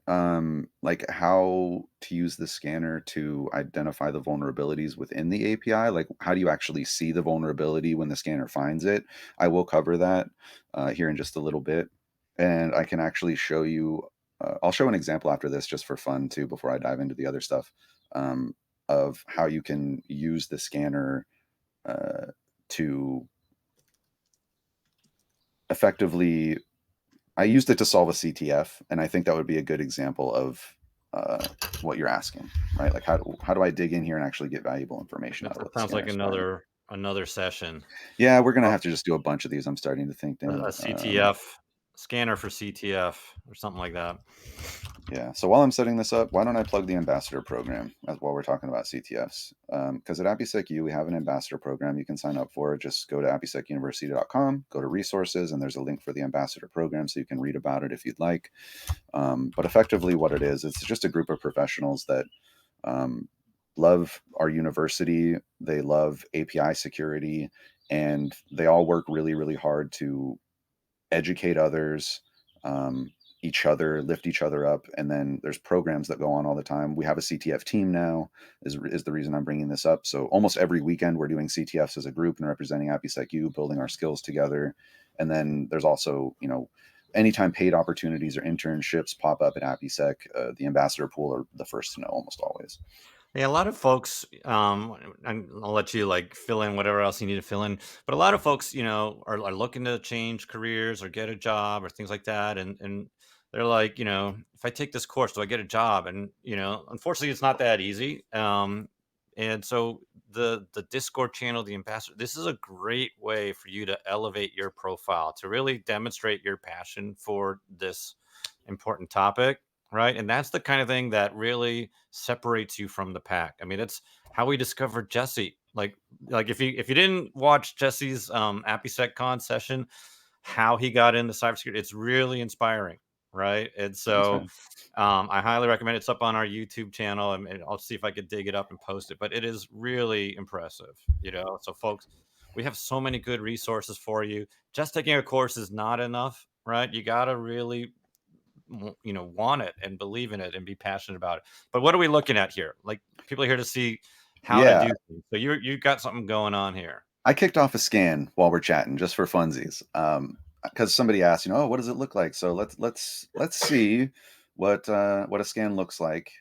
like how to use the scanner to identify the vulnerabilities within the API, like how do you actually see the vulnerability when the scanner finds it, I will cover that here in just a little bit. And I can actually show you, I'll show an example after this just for fun too, before I dive into the other stuff, um, of how you can use the scanner uh, to effectively. I used it to solve a CTF, and I think that would be a good example of what you're asking, right? Like how do I dig in here and actually get valuable information out of
That
what the
sounds like
scanner is finding?
another session.
Yeah, we're gonna have to just do a bunch of these. I'm starting to think, Dan.
A CTF scanner for CTF or something like that.
Yeah. So while I'm setting this up, why don't I plug the ambassador program while we're talking about CTFs? Because at APIsec U, we have an ambassador program you can sign up for. Just go to APIsecUniversity.com, go to resources, and there's a link for the ambassador program so you can read about it if you'd like. But effectively, what it is, it's just a group of professionals that um, love our university. They love API security, and they all work really, really hard to educate others, um, each other, lift each other up. And then there's programs that go on all the time. We have a CTF team now, is the reason I'm bringing this up. So almost every weekend we're doing CTFs as a group and representing APIsec U, building our skills together. And then there's also, anytime paid opportunities or internships pop up at APIsec, the ambassador pool are the first to know almost always.
Yeah, a lot of folks, and I'll let you like fill in whatever else you need to fill in. But a lot of folks, are looking to change careers or get a job or things like that, and they're like, if I take this course, do I get a job? And unfortunately, it's not that easy. And so the Discord channel, the ambassador, this is a great way for you to elevate your profile to really demonstrate your passion for this important topic, right? And that's the kind of thing that really separates you from the pack. I mean, it's how we discovered Jesse. Like if you didn't watch Jesse's AppSec session, how he got into cybersecurity, it's really inspiring, right? And
Thanks,
so
man.
I highly recommend it. It's up on our YouTube channel, and I'll see if I could dig it up and post it. But it is really impressive, So, folks, we have so many good resources for you. Just taking a course is not enough, right? You got to really want it and believe in it and be passionate about it. But what are we looking at here? Like, people are here to see how to
Yeah,
do things. So you got something going on here.
I kicked off a scan while we're chatting just for funsies. Because somebody asked, oh, what does it look like? So let's see what a scan looks like,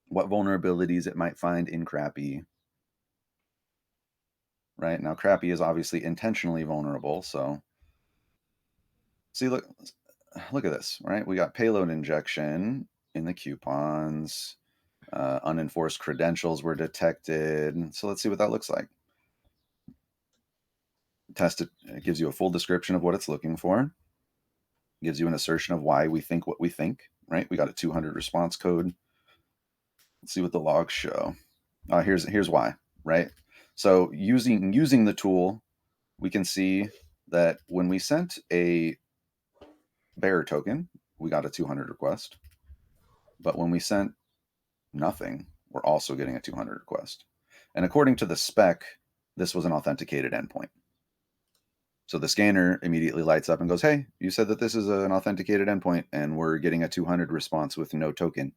what vulnerabilities it might find in crappy. Right now, crappy is obviously intentionally vulnerable. So see, look at this. Right, we got payload injection in the coupons. Unenforced credentials were detected. So let's see what that looks like. It gives you a full description of what it's looking for. Gives you an assertion of why we think what we think, right? We got a 200 response code. Let's see what the logs show. Here's why, right? So using the tool, we can see that when we sent a bearer token, we got a 200 request. But when we sent nothing, we're also getting a 200 request. And according to the spec, this was an authenticated endpoint. So the scanner immediately lights up and goes, hey, you said that this is an authenticated endpoint and we're getting a 200 response with no token,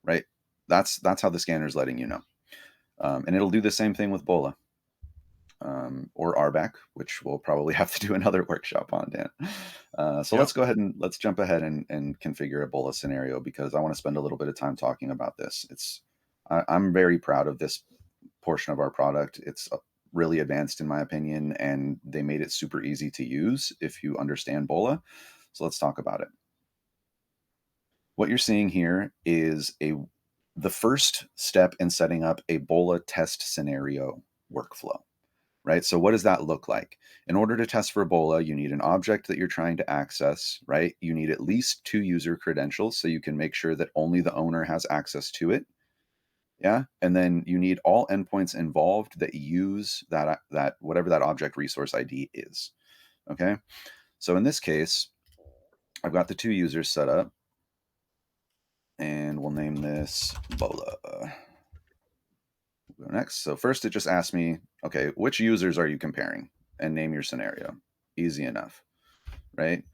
right? That's how the scanner is letting you know. And it'll do the same thing with BOLA or RBAC, which we'll probably have to do another workshop on, Dan. So
Yep.
let's jump ahead and configure a BOLA scenario, because I want to spend a little bit of time talking about this. I'm very proud of this portion of our product. It's really advanced in my opinion, and they made it super easy to use if you understand BOLA. So let's talk about it. What you're seeing here is the first step in setting up a BOLA test scenario workflow, right? So what does that look like? In order to test for BOLA, you need an object that you're trying to access, right? You need at least 2 user credentials so you can make sure that only the owner has access to it. Yeah. And then you need all endpoints involved that use that whatever that object resource ID is. Okay. So in this case, I've got the 2 users set up, and we'll name this BOLA. We'll go next. So first it just asks me, okay, which users are you comparing? And name your scenario. Easy enough, right?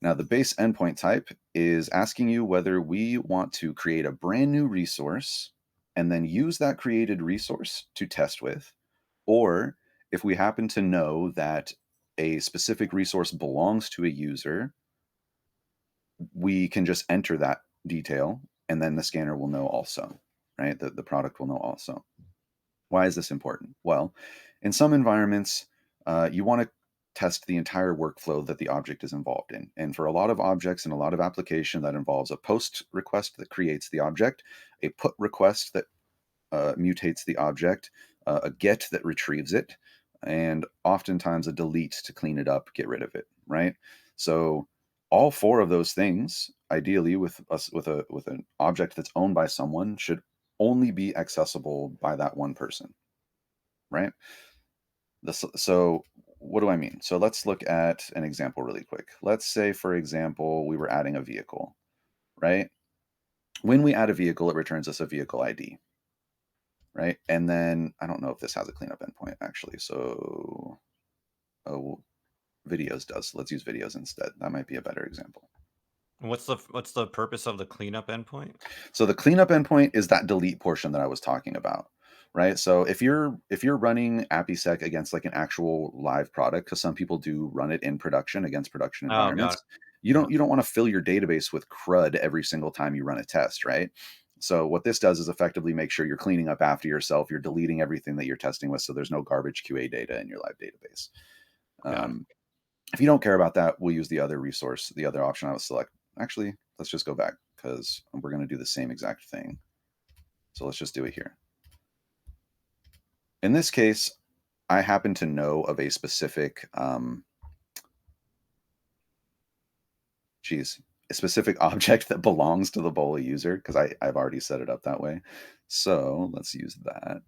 Now the base endpoint type is asking you whether we want to create a brand new resource and then use that created resource to test with, or if we happen to know that a specific resource belongs to a user, we can just enter that detail and then the scanner will know also, right? The product will know also. Why is this important? Well, in some environments, you want to test the entire workflow that the object is involved in. And for a lot of objects and a lot of application, that involves a post request that creates the object, a put request that mutates the object, a get that retrieves it, and oftentimes a delete to clean it up, get rid of it, right? So all 4 of those things, ideally with an object that's owned by someone, should only be accessible by that one person, right? So what do I mean? So let's look at an example really quick. Let's say, for example, we were adding a vehicle, right? When we add a vehicle, it returns us a vehicle ID, right? And then I don't know if this has a cleanup endpoint actually. So, oh, videos does. Let's use videos instead. That might be a better example.
What's the purpose of the cleanup endpoint?
So the cleanup endpoint is that delete portion that I was talking about, right? So if you're running APIsec against like an actual live product, because some people do run it in production against production
Oh, got it.
environments, you
Yeah.
don't want to fill your database with CRUD every single time you run a test, right? So what this does is effectively make sure you're cleaning up after yourself. You're deleting everything that you're testing with, so there's no garbage QA data in your live database.
Got it.
Um, if you don't care about that, we'll use the other resource, the other option I would select. Actually, let's just go back because we're going to do the same exact thing. So let's just do it here. In this case, I happen to know of a specific, a specific object that belongs to the BOLA user because I've already set it up that way. So let's use that.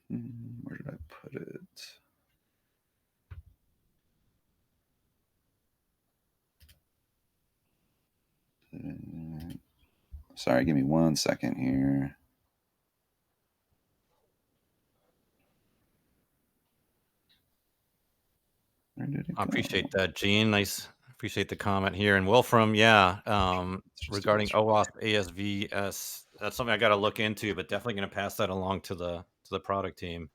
Where did I put it? Sorry, give me 1 second here. Where did
I appreciate that, Gene. Nice. Appreciate the comment here. And Wolfram, yeah,
Let's just do
regarding
this real
OWASP
quick.
ASVS, that's something I got to look into, but definitely going to pass that along to the product team.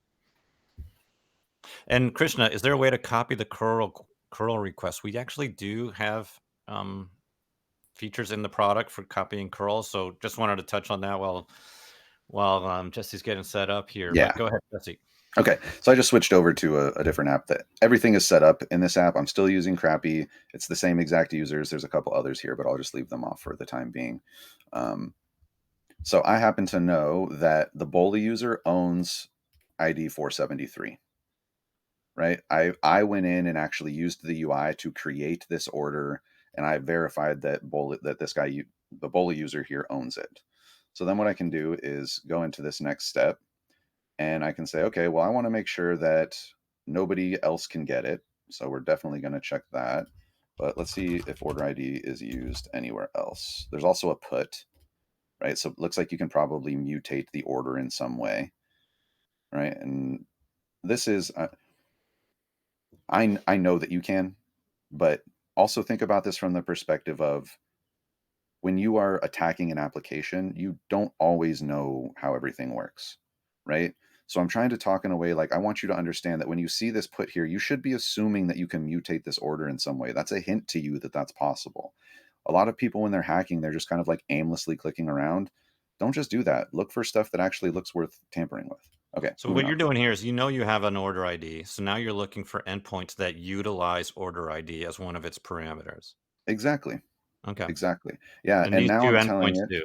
And Krishna, is there a way to copy the curl request? We actually do have um, features in the product for copying curls. So just wanted to touch on that while Jesse's getting set up here.
Yeah.
But go ahead, Jesse.
Okay, so I just switched over to a different app that everything is set up in this app. I'm still using Crappy. It's the same exact users. There's a couple others here, but I'll just leave them off for the time being. So I happen to know that the BOLA user owns ID 473, right? I went in and actually used the UI to create this order, and I verified that the BOLA user here owns it. So then what I can do is go into this next step, and I can say, okay, well, I want to make sure that nobody else can get it. So we're definitely going to check that. But let's see if order ID is used anywhere else. There's also a put, right? So it looks like you can probably mutate the order in some way, right? And this is, I know that you can, but also think about this from the perspective of when you are attacking an application, you don't always know how everything works, right? So I'm trying to talk in a way like I want you to understand that when you see this put here, you should be assuming that you can mutate this order in some way. That's a hint to you that that's possible. A lot of people, when they're hacking, they're just kind of like aimlessly clicking around. Don't just do that. Look for stuff that actually looks worth tampering with. Okay,
So
moving
what
on.
you're doing here is you have an order ID. So now you're looking for endpoints that utilize order ID as one of its parameters.
Exactly.
Okay.
Exactly. Yeah.
And
And
these
now
two
I'm telling
endpoints
it,
do.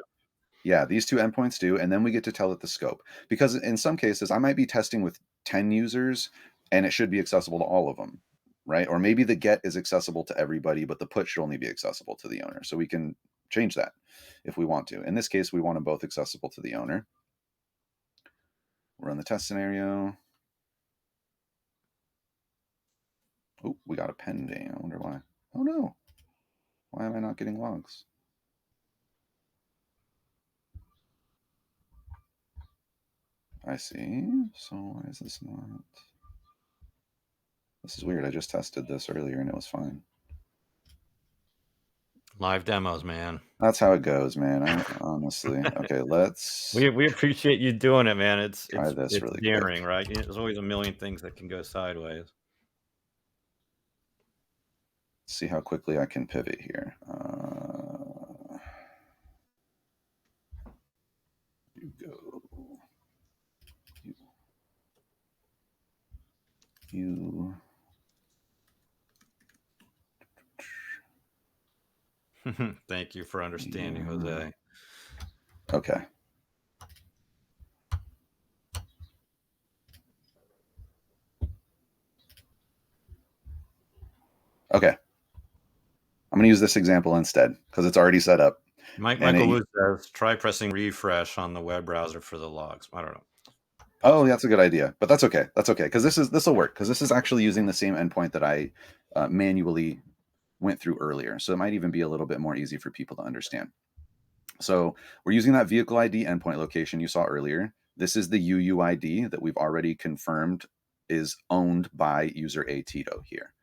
yeah, these two endpoints do, and then we get to tell it the scope. Because in some cases, I might be testing with 10 users and it should be accessible to all of them, right? Or maybe the get is accessible to everybody, but the put should only be accessible to the owner. So we can change that if we want to. In this case, we want them both accessible to the owner. Run the test scenario. Oh, we got a pending. I wonder why. Oh no. Why am I not getting logs? I see. So why is this not? This is weird. I just tested this earlier and it was fine.
Live demos, man.
That's how it goes, man. I honestly. Okay, let's
We appreciate you doing it, man. It's
try
it's
this
it's
really quick.
daring, right? There's always a million things that can go sideways.
See how quickly I can pivot here. You go. You.
Thank you for understanding,
You.
Jose.
Okay. Okay. I'm going to use this example instead because it's already set up. And
Michael
it,
Wu says, try pressing refresh on the web browser for the logs. I don't know.
oh, that's a good idea, but that's okay. That's okay because this will work because this is actually using the same endpoint that I manually went through earlier. So it might even be a little bit more easy for people to understand. So we're using that vehicle ID endpoint location you saw earlier. This is the UUID that we've already confirmed is owned by user A Tito here,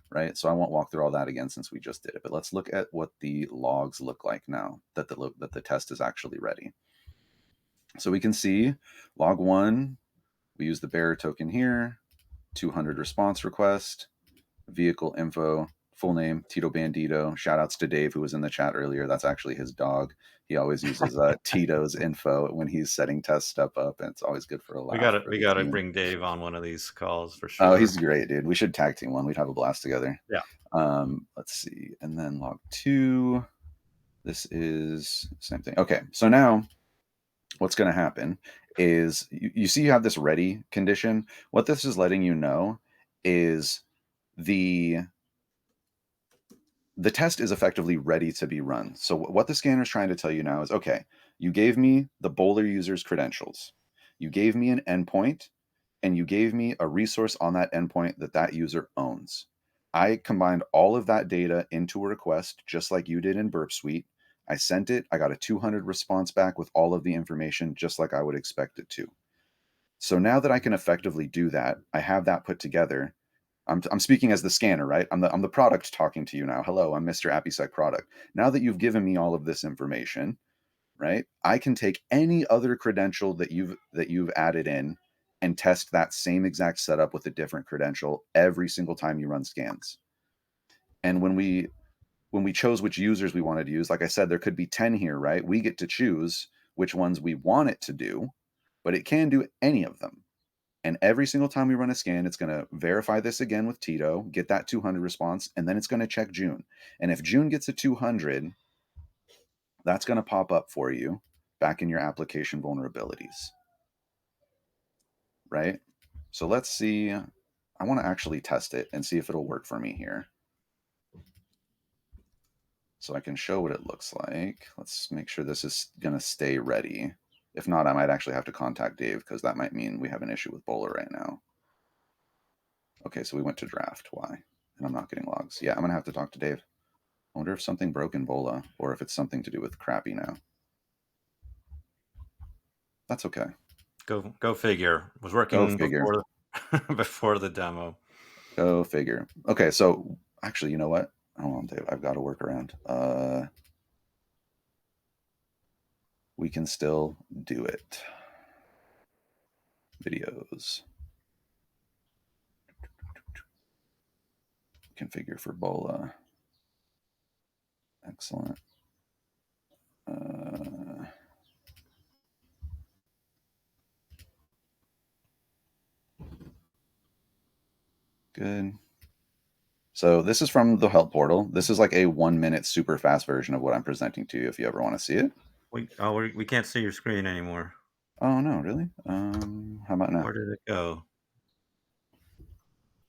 right? So I won't walk through all that again since we just did it, but let's look at what the logs look like now that the test is actually ready. So we can see log 1, we use the bearer token here, 200 response request, vehicle info, full name, Tito Bandito. Shout outs to Dave, who was in the chat earlier. That's actually his dog. He always uses Tito's info when he's setting test stuff up, and it's always good for a
We
laugh
gotta
for
we
the
gotta
team.
bring Dave on one of these calls for
Oh,
sure.
he's great, dude. We should tag team one. We'd have a blast together.
Yeah.
Let's see. And then log 2. This is same thing. Okay, so now what's going to happen is you see you have this ready condition. What this is letting you know is the test is effectively ready to be run. So what the scanner is trying to tell you now is, okay, you gave me the Bowler user's credentials. You gave me an endpoint, and you gave me a resource on that endpoint that user owns. I combined all of that data into a request, just like you did in Burp Suite. I sent it. I got a 200 response back with all of the information, just like I would expect it to. So now that I can effectively do that, I have that put together. I'm speaking as the scanner, right? I'm the product talking to you now. Hello, I'm Mr. APIsec product. Now that you've given me all of this information, right? I can take any other credential that you've added in and test that same exact setup with a different credential every single time you run scans. And when we chose which users we wanted to use, like I said, there could be 10 here, right? We get to choose which ones we want it to do, but it can do any of them. And every single time we run a scan, it's going to verify this again with Tito, get that 200 response, and then it's going to check June. And if June gets a 200, that's going to pop up for you back in your application vulnerabilities, right? So let's see. I want to actually test it and see if it'll work for me here. So I can show what it looks like. Let's make sure this is going to stay ready. If not, I might actually have to contact Dave because that might mean we have an issue with BOLA right now. Okay, so we went to draft. Why? And I'm not getting logs. Yeah, I'm going to have to talk to Dave. I wonder if something broke in BOLA or if it's something to do with crappy now. That's okay.
Go figure. Was working before the demo.
Go figure. Okay, so actually, you know what? Hold on, Dave. I've got a workaround. We can still do it. Videos. Configure for BOLA. Excellent. Good. So this is from the help portal. This is like a 1-minute super fast version of what I'm presenting to you if you ever want to see it.
We can't see your screen anymore.
Oh no, really? How about now?
Where did it go?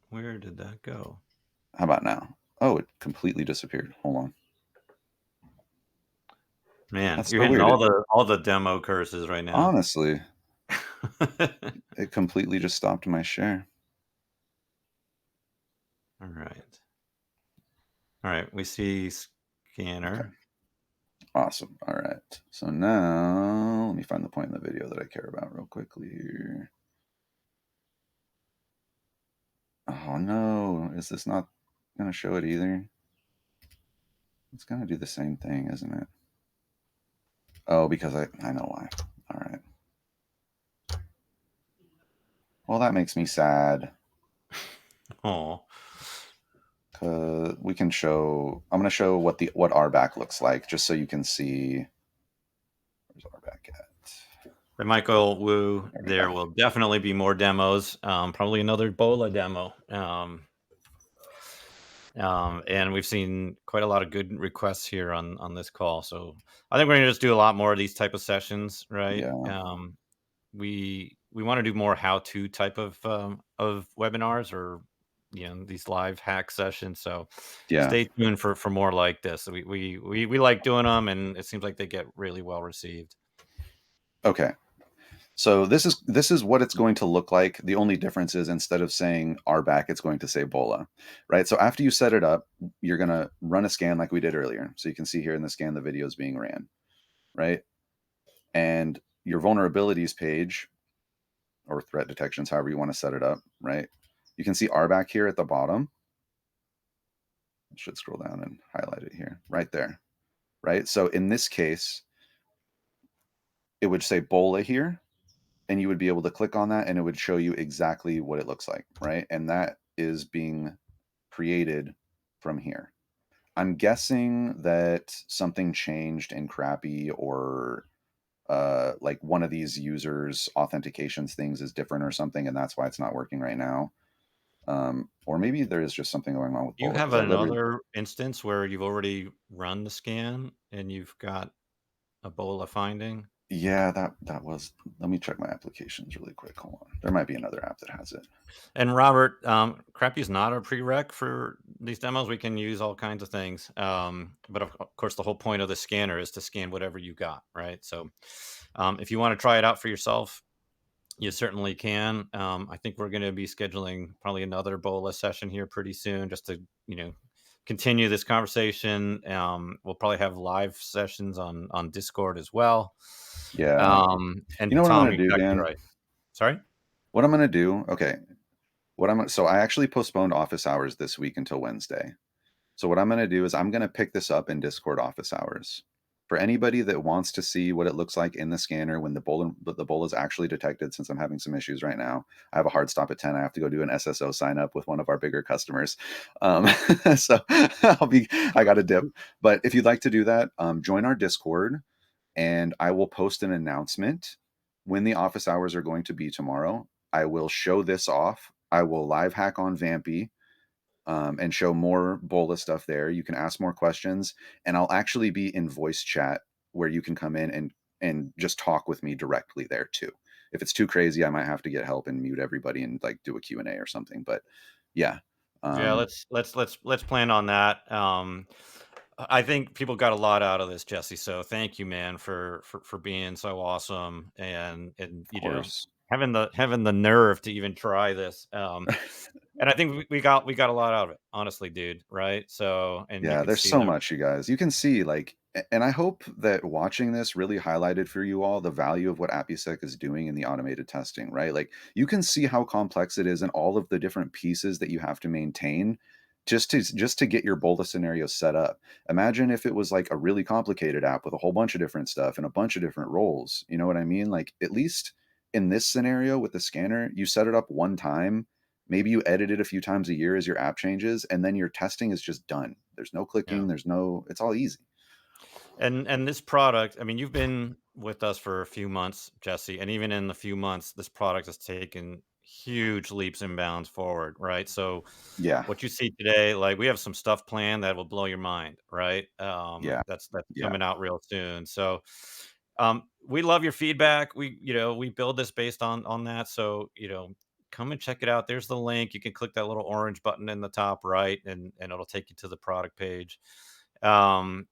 Where did that go?
How about now? Oh, it completely disappeared. Hold on.
Man,
That's
you're
so
hitting
weird.
all the demo curses right now.
Honestly, it completely just stopped my share.
All right. All right, we see scanner.
Okay. Awesome. All right. So now let me find the point in the video that I care about real quickly here. Oh no, is this not going to show it either? It's going to do the same thing, isn't it? Oh, because I know why. All right. Well, that makes me sad.
Oh.
We can show. I'm going to show what RBAC looks like, just so you can see. Where's RBAC at?
The Michael Wu, there will definitely be more demos. Probably another BOLA demo. And we've seen quite a lot of good requests here on this call. So I think we're gonna just do a lot more of these type of sessions, right?
Yeah.
We want to do more how-to type of webinars or these live hack sessions. So
Yeah.
stay tuned for more like this. We like doing them, and it seems like they get really well received.
Okay. So this is what it's going to look like. The only difference is instead of saying RBAC, it's going to say BOLA, right? So after you set it up, you're going to run a scan like we did earlier. So you can see here in the scan, the video is being ran, right? And your vulnerabilities page or threat detections, however you want to set it up, right? You can see RBAC here at the bottom. I should scroll down and highlight it here, right there, right? So in this case, it would say BOLA here, and you would be able to click on that and it would show you exactly what it looks like, right? And that is being created from here. I'm guessing that something changed in crappy or like one of these users authentications things is different or something, and that's why it's not working right now. Or maybe there is just something going on with
You
BOLA
have
because I literally,
another instance where you've already run the scan and you've got a BOLA finding.
yeah, that was. Let me check my applications really quick. Hold on, there might be another app that has it.
And Robert, crappy is not a prereq for these demos. We can use all kinds of things. But of course, the whole point of the scanner is to scan whatever you got, right? So if you want to try it out for yourself, you certainly can. I think we're going to be scheduling probably another BOLA session here pretty soon just to, continue this conversation. We'll probably have live sessions on Discord as well.
Yeah.
And
You know what I'm
Tom,
gonna
you're
do,
exactly
Dan?
right. Sorry?
What I'm gonna do, okay. So I actually postponed office hours this week until Wednesday. So what I'm going to do is I'm going to pick this up in Discord office hours. For anybody that wants to see what it looks like in the scanner when the BOLA is actually detected, since I'm having some issues right now, I have a hard stop at 10. I have to go do an SSO sign up with one of our bigger customers. Um, so I got to dip. But if you'd like to do that, join our Discord, and I will post an announcement when the office hours are going to be tomorrow. I will show this off. I will live hack on Vampy, and show more BOLA stuff there. You can ask more questions, and I'll actually be in voice chat where you can come in and just talk with me directly there too. If it's too crazy, I might have to get help and mute everybody and like do a Q&A or something. But yeah,
Yeah,
um,
let's plan on that. I think people got a lot out of this, Jesse. So thank you, man, for being so awesome and
of course.
having the nerve to even try this. And I think we got a lot out of it, honestly, dude. Right? So and you
Yeah,
can
there's
see
so
the
much, you guys. You can see, like, and I hope that watching this really highlighted for you all the value of what AppSec is doing in the automated testing, right? Like, you can see how complex it is and all of the different pieces that you have to maintain just to get your BOLA scenario set up. Imagine if it was like a really complicated app with a whole bunch of different stuff and a bunch of different roles. You know what I mean? Like, at least in this scenario with the scanner, you set it up one time. Maybe you edit it a few times a year as your app changes, and then your testing is just done. There's no
yeah.
clicking, it's all easy.
And this product, I mean, you've been with us for a few months, Jesse, and even in the few months, this product has taken huge leaps and bounds forward, right? So
Yeah,
what you see today, like we have some stuff planned that will blow your mind, right?
yeah,
That's
yeah,
coming out real soon. So we love your feedback. We build this based on that. So, come and check it out. There's the link. You can click that little orange button in the top right and it'll take you to the product page. And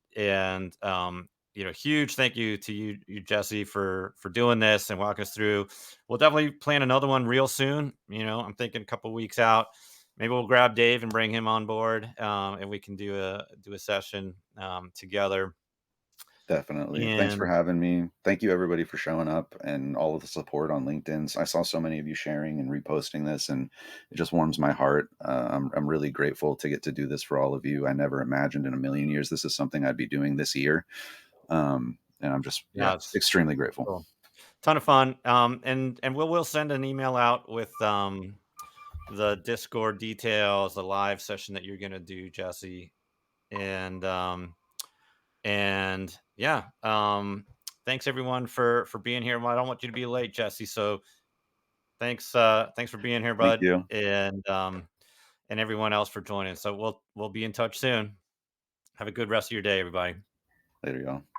huge thank you to you Jesse for doing this and walking us through. We'll definitely plan another one real soon. I'm thinking a couple weeks out. Maybe we'll grab Dave and bring him on board, and we can do a session together.
definitely. Thanks for
And
having me. Thank you everybody for showing up and all of the support on LinkedIn. I saw so many of you sharing and reposting this, and it just warms my heart. I'm really grateful to get to do this for all of you. I never imagined in a million years this is something I'd be doing this year, and I'm just,
yeah,
yeah, extremely
it's
grateful.
cool. Ton of fun. And we'll send an email out with the Discord details, the live session that you're gonna do, Jesse. And yeah, thanks everyone for being here. Well, I don't want you to be late, Jesse. So thanks for being here,
Thank
bud,
you.
and everyone else for joining. So we'll be in touch soon. Have a good rest of your day, everybody.
Later, y'all.